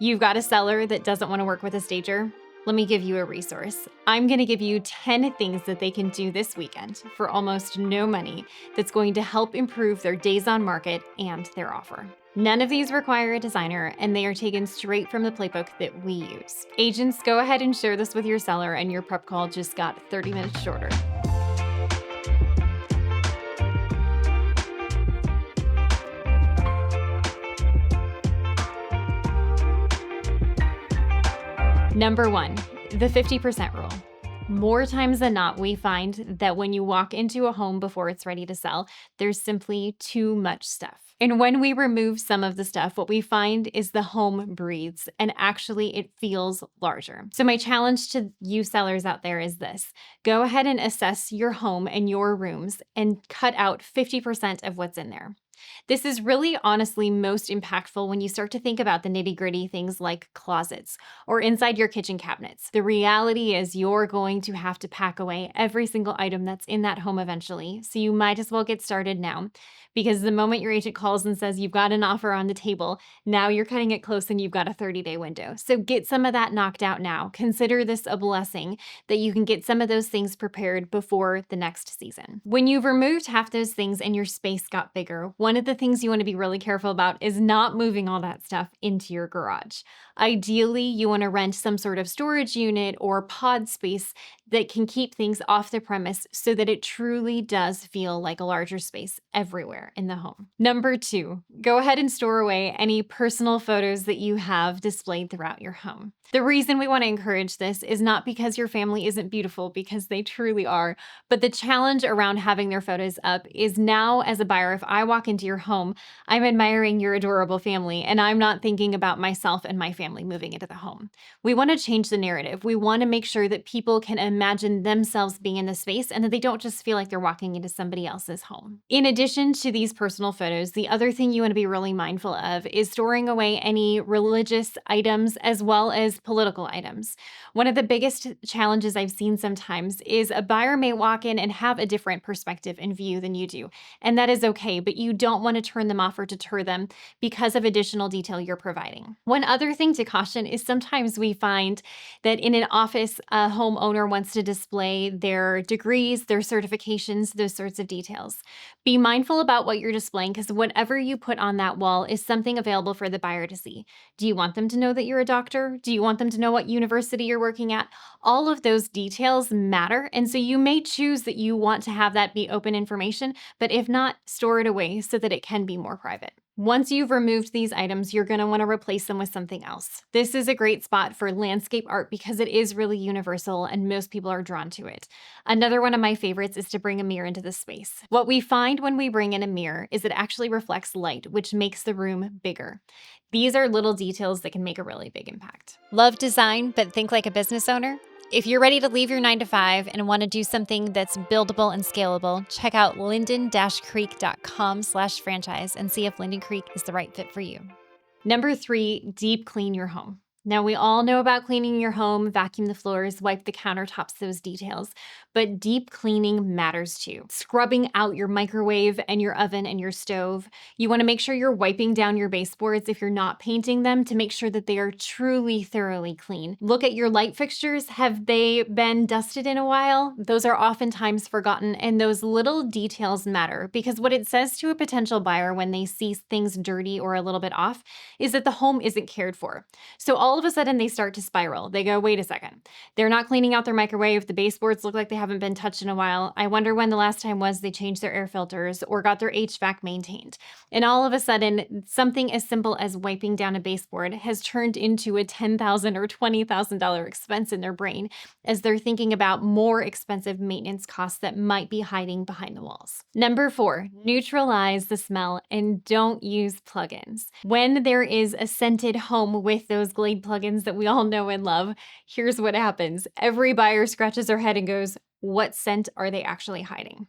You've got a seller that doesn't want to work with a stager? Let me give you a resource. I'm going to give you 10 things that they can do this weekend for almost no money that's going to help improve their days on market and their offer. None of these require a designer, and they are taken straight from the playbook that we use. Agents, go ahead and share this with your seller, and your prep call just got 30 minutes shorter. Number 1, the 50% rule. More times than not, we find that when you walk into a home before it's ready to sell, there's simply too much stuff. And when we remove some of the stuff, what we find is the home breathes, and actually it feels larger. So my challenge to you sellers out there is this: go ahead and assess your home and your rooms and cut out 50% of what's in there. This is really honestly most impactful when you start to think about the nitty-gritty things like closets or inside your kitchen cabinets. The reality is you're going to have to pack away every single item that's in that home eventually, so you might as well get started now, because the moment your agent calls and says you've got an offer on the table, now you're cutting it close and you've got a 30-day window. So get some of that knocked out now. Consider this a blessing that you can get some of those things prepared before the next season. When you've removed half those things and your space got bigger, one of the things you want to be really careful about is not moving all that stuff into your garage. Ideally, you want to rent some sort of storage unit or pod space that can keep things off the premise so that it truly does feel like a larger space everywhere in the home. Number 2, go ahead and store away any personal photos that you have displayed throughout your home. The reason we want to encourage this is not because your family isn't beautiful, because they truly are, but the challenge around having their photos up is now, as a buyer, if I walk into your home, I'm admiring your adorable family, and I'm not thinking about myself and my family moving into the home. We want to change the narrative. We want to make sure that people can imagine themselves being in the space and that they don't just feel like they're walking into somebody else's home. In addition to these personal photos, the other thing you want to be really mindful of is storing away any religious items as well as political items. One of the biggest challenges I've seen sometimes is a buyer may walk in and have a different perspective and view than you do, and that is okay, but you don't want to turn them off or deter them because of additional detail you're providing. One other thing to caution is sometimes we find that in an office, a homeowner wants to display their degrees, their certifications, those sorts of details. Be mindful about what you're displaying, because whatever you put on that wall is something available for the buyer to see. Do you want them to know that you're a doctor? Do you want them to know what university you're working at? All of those details matter, and so you may choose that you want to have that be open information, but if not, store it away so that it can be more private. Once you've removed these items, you're going to want to replace them with something else. This is a great spot for landscape art because it is really universal and most people are drawn to it. Another one of my favorites is to bring a mirror into the space. What we find when we bring in a mirror is it actually reflects light, which makes the room bigger. These are little details that can make a really big impact. Love design, but think like a business owner? If you're ready to leave your 9-to-5 and want to do something that's buildable and scalable, check out linden-creek.com/franchise and see if Linden Creek is the right fit for you. Number 3, deep clean your home. Now, we all know about cleaning your home, vacuum the floors, wipe the countertops, those details, but deep cleaning matters too. Scrubbing out your microwave and your oven and your stove. You want to make sure you're wiping down your baseboards if you're not painting them to make sure that they are truly thoroughly clean. Look at your light fixtures. Have they been dusted in a while? Those are oftentimes forgotten, and those little details matter because what it says to a potential buyer when they see things dirty or a little bit off is that the home isn't cared for. So all of a sudden they start to spiral. They go, wait a second. They're not cleaning out their microwave. The baseboards look like they haven't been touched in a while. I wonder when the last time was they changed their air filters or got their HVAC maintained. And all of a sudden, something as simple as wiping down a baseboard has turned into a $10,000 or $20,000 expense in their brain as they're thinking about more expensive maintenance costs that might be hiding behind the walls. Number 4, neutralize the smell and don't use plugins. When there is a scented home with those Glade plugins that we all know and love, here's what happens. Every buyer scratches their head and goes, what scent are they actually hiding?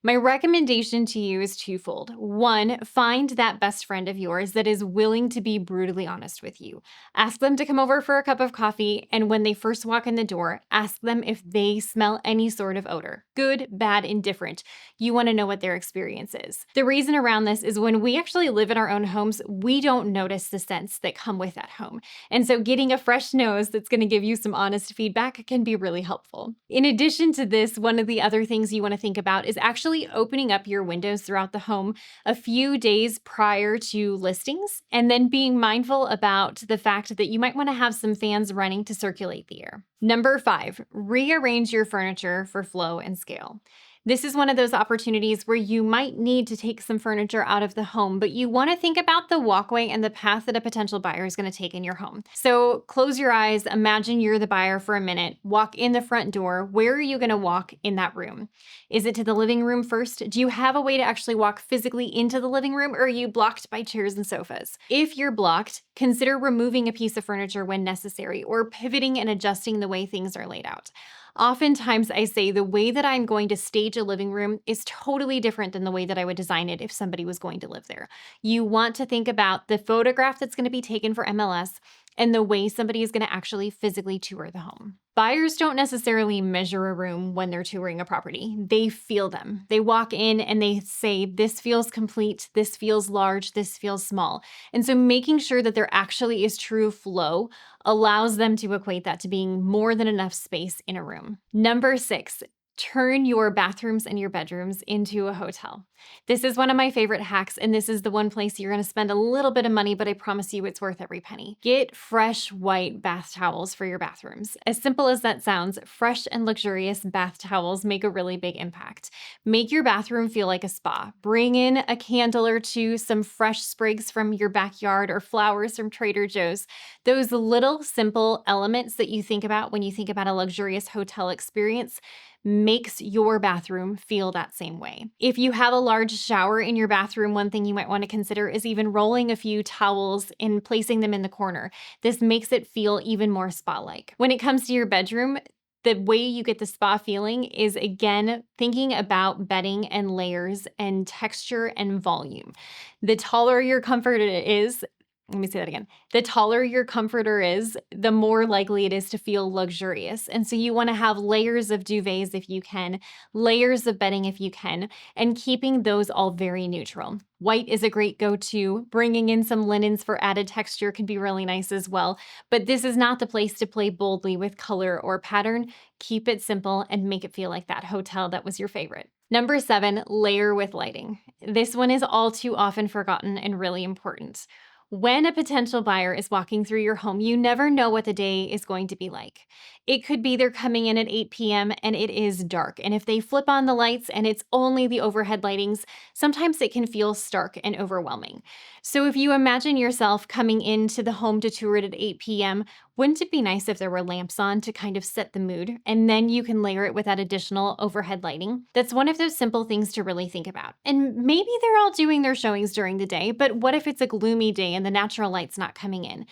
My recommendation to you is twofold. One, find that best friend of yours that is willing to be brutally honest with you. Ask them to come over for a cup of coffee, and when they first walk in the door, ask them if they smell any sort of odor, good, bad, indifferent. You want to know what their experience is. The reason around this is when we actually live in our own homes, we don't notice the scents that come with that home. And so getting a fresh nose that's going to give you some honest feedback can be really helpful. In addition to this, one of the other things you want to think about is actually opening up your windows throughout the home a few days prior to listings, and then being mindful about the fact that you might want to have some fans running to circulate the air. Number 5, rearrange your furniture for flow and scale. This is one of those opportunities where you might need to take some furniture out of the home, but you want to think about the walkway and the path that a potential buyer is going to take in your home. So close your eyes, imagine you're the buyer for a minute, walk in the front door. Where are you going to walk in that room? Is it to the living room first? Do you have a way to actually walk physically into the living room, or are you blocked by chairs and sofas? If you're blocked, consider removing a piece of furniture when necessary, or pivoting and adjusting the way things are laid out. Oftentimes, I say the way that I'm going to stage a living room is totally different than the way that I would design it if somebody was going to live there. You want to think about the photograph that's going to be taken for MLS and the way somebody is going to actually physically tour the home. Buyers don't necessarily measure a room when they're touring a property. They feel them. They walk in and they say, this feels complete, this feels large, this feels small. And so making sure that there actually is true flow allows them to equate that to being more than enough space in a room. Number 6, turn your bathrooms and your bedrooms into a hotel. This is one of my favorite hacks, and this is the one place you're going to spend a little bit of money, but I promise you it's worth every penny. Get fresh white bath towels for your bathrooms. As simple as that sounds, fresh and luxurious bath towels make a really big impact. Make your bathroom feel like a spa. Bring in a candle or two, some fresh sprigs from your backyard or flowers from Trader Joe's. Those little simple elements that you think about when you think about a luxurious hotel experience makes your bathroom feel that same way. If you have a large shower in your bathroom, one thing you might want to consider is even rolling a few towels and placing them in the corner. This makes it feel even more spa-like. When it comes to your bedroom, the way you get the spa feeling is, again, thinking about bedding and layers and texture and volume. The taller your comforter is, let me say that again. The taller your comforter is, the more likely it is to feel luxurious. And so you want to have layers of duvets if you can, layers of bedding if you can, and keeping those all very neutral. White is a great go-to. Bringing in some linens for added texture can be really nice as well. But this is not the place to play boldly with color or pattern. Keep it simple and make it feel like that hotel that was your favorite. Number 7, layer with lighting. This one is all too often forgotten and really important. When a potential buyer is walking through your home, you never know what the day is going to be like. It could be they're coming in at 8 p.m. and it is dark. And if they flip on the lights and it's only the overhead lightings, sometimes it can feel stark and overwhelming. So if you imagine yourself coming into the home to tour it at 8 p.m., wouldn't it be nice if there were lamps on to kind of set the mood? And then you can layer it with that additional overhead lighting. That's one of those simple things to really think about. And maybe they're all doing their showings during the day, but what if it's a gloomy day and the natural light's not coming in?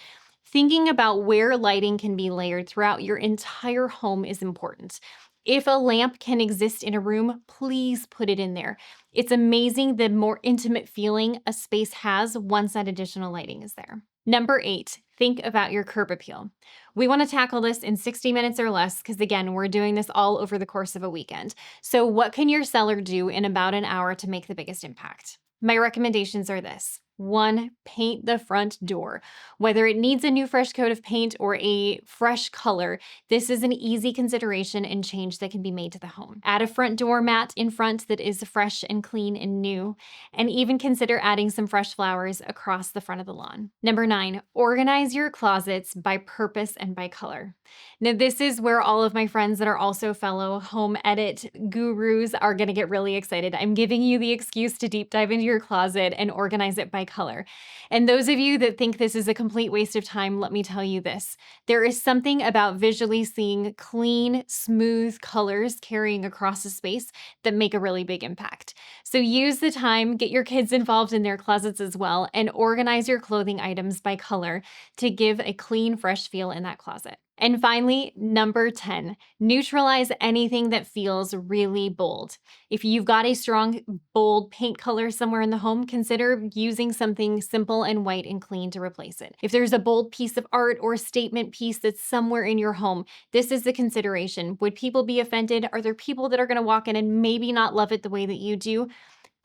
Thinking about where lighting can be layered throughout your entire home is important. If a lamp can exist in a room, please put it in there. It's amazing the more intimate feeling a space has once that additional lighting is there. Number 8, think about your curb appeal. We want to tackle this in 60 minutes or less because, again, we're doing this all over the course of a weekend. So what can your seller do in about an hour to make the biggest impact? My recommendations are this. 1, paint the front door. Whether it needs a new fresh coat of paint or a fresh color, this is an easy consideration and change that can be made to the home. Add a front door mat in front that is fresh and clean and new, and even consider adding some fresh flowers across the front of the lawn. Number 9, organize your closets by purpose and by color. Now, this is where all of my friends that are also fellow home edit gurus are going to get really excited. I'm giving you the excuse to deep dive into your closet and organize it by color. And those of you that think this is a complete waste of time, let me tell you this. There is something about visually seeing clean, smooth colors carrying across a space that make a really big impact. So use the time, get your kids involved in their closets as well, and organize your clothing items by color to give a clean, fresh feel in that closet. And finally, number 10, neutralize anything that feels really bold. If you've got a strong, bold paint color somewhere in the home, consider using something simple and white and clean to replace it. If there's a bold piece of art or statement piece that's somewhere in your home, this is the consideration. Would people be offended? Are there people that are going to walk in and maybe not love it the way that you do?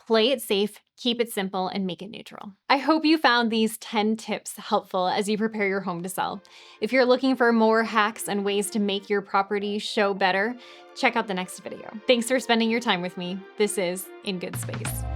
Play it safe, keep it simple, and make it neutral. I hope you found these 10 tips helpful as you prepare your home to sell. If you're looking for more hacks and ways to make your property show better, check out the next video. Thanks for spending your time with me. This is In Good Space.